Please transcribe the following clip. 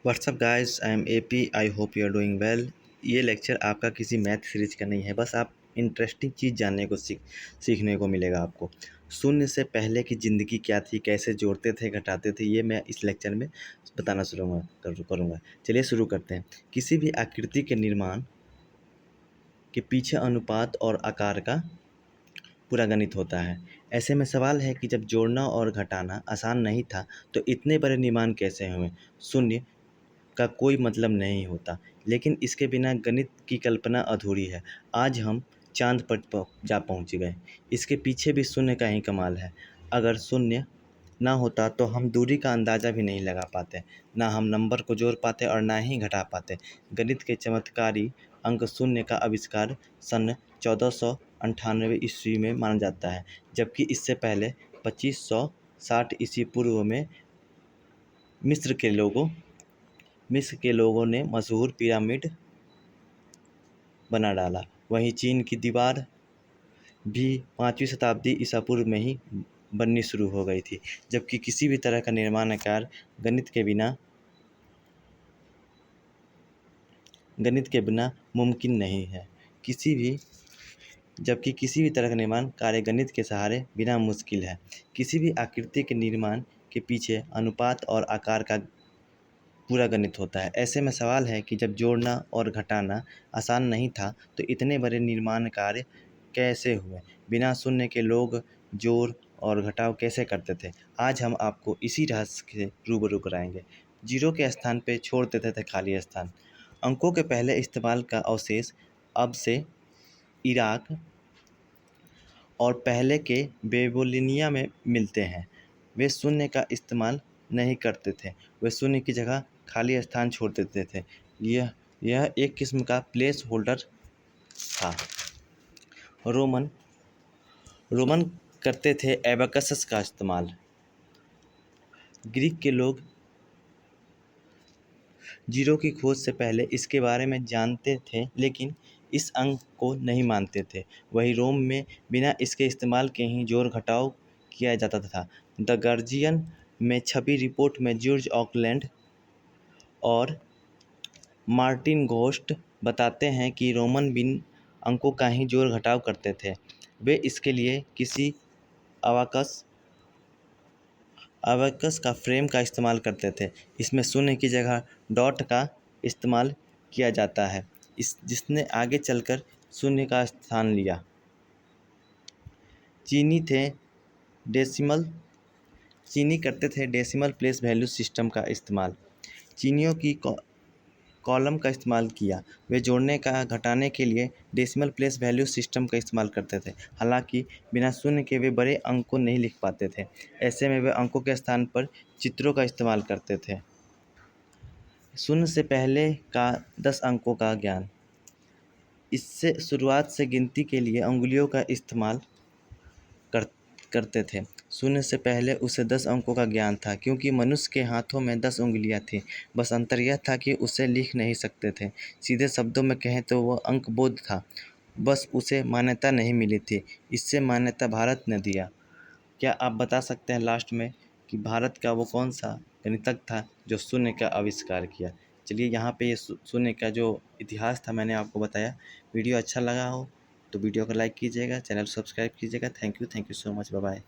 WhatsApp guys, I am AP. I hope you are doing well. ये lecture आपका किसी math series का नहीं है, बस आप इंटरेस्टिंग चीज़ जानने को सीखने को मिलेगा आपको। शून्य से पहले की ज़िंदगी क्या थी, कैसे जोड़ते थे घटाते थे, ये मैं इस लेक्चर में बताना शुरू करूँगा। चलिए शुरू करते हैं। किसी भी आकृति के निर्माण के पीछे अनुपात और आकार का पूरा गणित होता है। ऐसे में सवाल है कि जब जोड़ना और घटाना आसान नहीं था तो इतने बड़े निर्माण कैसे हुए। शून्य का कोई मतलब नहीं होता, लेकिन इसके बिना गणित की कल्पना अधूरी है। आज हम चांद पर जा पहुंच गए, इसके पीछे भी शून्य का ही कमाल है। अगर शून्य ना होता तो हम दूरी का अंदाज़ा भी नहीं लगा पाते, ना हम नंबर को जोड़ पाते और ना ही घटा पाते। गणित के चमत्कारी अंक शून्य का आविष्कार सन 1498 ईस्वी में माना जाता है, जबकि इससे पहले 2560 ईस्वी पूर्व में मिस्र के लोगों ने मशहूर पिरामिड बना डाला। वहीं चीन की दीवार भी 5वीं शताब्दी ईसा पूर्व में ही बननी शुरू हो गई थी, जबकि किसी भी तरह का निर्माण कार्य गणित के बिना मुमकिन नहीं है। किसी भी तरह का निर्माण कार्य गणित के सहारे बिना मुश्किल है। किसी भी आकृति के निर्माण के पीछे अनुपात और आकार का पूरा गणित होता है। ऐसे में सवाल है कि जब जोड़ना और घटाना आसान नहीं था तो इतने बड़े निर्माण कार्य कैसे हुए। बिना शून्य के लोग जोड़ और घटाव कैसे करते थे। आज हम आपको इसी रहस्य से रूबरू कराएंगे। जीरो के स्थान पे छोड़ देते थे खाली स्थान। अंकों के पहले इस्तेमाल का अवशेष अब से इराक और पहले के बेबीलोनिया में मिलते हैं। वे शून्य का इस्तेमाल नहीं करते थे, वे शून्य की जगह खाली स्थान छोड़ देते थे। यह एक किस्म का प्लेस होल्डर था। रोमन करते थे एबाकस का इस्तेमाल। ग्रीक के लोग जीरो की खोज से पहले इसके बारे में जानते थे, लेकिन इस अंक को नहीं मानते थे। वहीं रोम में बिना इसके इस्तेमाल के ही जोड़ घटाव किया जाता था। द गार्जियन में छपी रिपोर्ट में जॉर्ज ऑकलैंड और मार्टिन घोस्ट बताते हैं कि रोमन बिन अंकों का ही जोड़ घटाव करते थे। वे इसके लिए किसी अबाकस का फ्रेम का इस्तेमाल करते थे। इसमें शून्य की जगह डॉट का इस्तेमाल किया जाता है, जिसने आगे चलकर शून्य का स्थान लिया। चीनी करते थे डेसिमल प्लेस वैल्यू सिस्टम का इस्तेमाल। चीनियों की कॉलम का इस्तेमाल किया। वे जोड़ने का घटाने के लिए डेसिमल प्लेस वैल्यू सिस्टम का इस्तेमाल करते थे। हालांकि बिना शून्य के वे बड़े अंक को नहीं लिख पाते थे। ऐसे में वे अंकों के स्थान पर चित्रों का इस्तेमाल करते थे। शून्य से पहले का 10 अंकों का ज्ञान। इससे शुरुआत से गिनती के लिए अंगुलियों का इस्तेमाल करते थे। शून्य से पहले उसे 10 अंकों का ज्ञान था, क्योंकि मनुष्य के हाथों में 10 उंगलियां थीं। बस अंतर यह था कि उसे लिख नहीं सकते थे। सीधे शब्दों में कहें तो वह अंकबोध था, बस उसे मान्यता नहीं मिली थी। इससे मान्यता भारत ने दिया। क्या आप बता सकते हैं लास्ट में कि भारत का वो कौन सा गणितज्ञ था जो शून्य का आविष्कार किया। चलिए, यहाँ पे ये शून्य का जो इतिहास था मैंने आपको बताया। वीडियो अच्छा लगा हो तो वीडियो को लाइक कीजिएगा, चैनल सब्सक्राइब कीजिएगा। Thank you so much, bye bye.